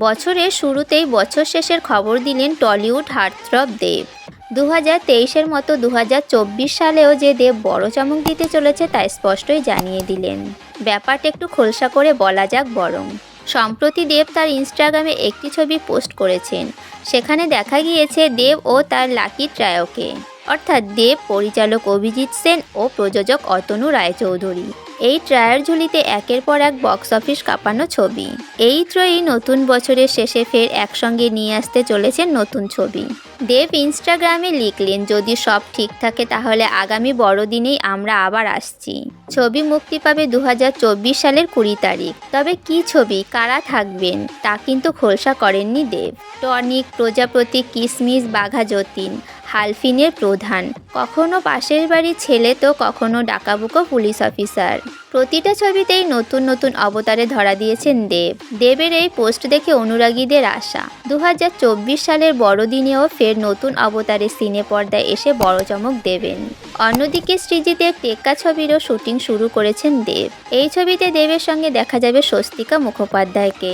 বছরের শুরুতেই বছর শেষের খবর দিলেন টলিউড হার্টথ্রব দেব। 2023-এর মতো 2024 সালেও যে দেব বড় চমক দিতে চলেছে তা স্পষ্টই জানিয়ে দিলেন। ব্যাপারটা একটু খোলসা করে বলা যাক বরং। সম্প্রতি দেব তার ইনস্টাগ্রামে একটি ছবি পোস্ট করেছেন। সেখানে দেখা গিয়েছে দেব ও তার লাকি ট্রায়োকে, অর্থাৎ দেব, পরিচালক অভিজিৎ সেন ও প্রযোজক অতনু রায়চৌধুরী। এই ট্রায়ার ঝুলিতে একের পর এক বক্স অফিস কাঁপানো ছবি। এই ত্রয়ী নতুন বছরের শেষে ফের একসঙ্গে নিয়ে আসতে চলেছেন নতুন ছবি। দেব ইনস্টাগ্রামে লিখলেন, যদি সব ঠিক থাকে তাহলে আগামী বড়দিনেই আমরা আবার আসছি। ছবি মুক্তি পাবে 2024 সালের 20 তারিখ। তবে কী ছবি, কারা থাকবেন তা কিন্তু খোলসা করেননি দেব। টনিক, প্রজাপতি, কিসমিস, বাঘা যতীন, হালফিনের প্রধান, কখনো পাশের বাড়ির ছেলে তো কখনো ডাকাবুকো পুলিশ অফিসার। প্রতিটা ছবিতেই নতুন নতুন অবতারে ধরা দিয়েছেন দেব। দেবের এই পোস্ট দেখে অনুরাগীদের আশা, 2024 সালের বড়দিনেও ফের নতুন অবতারে সিনে পর্দায় এসে বড় চমক দেবেন। অন্যদিকে সৃজিতের টেক্কা ছবিরও শুটিং শুরু করেছেন দেব। এই ছবিতে দেবের সঙ্গে দেখা যাবে স্বস্তিকা মুখোপাধ্যায়কে।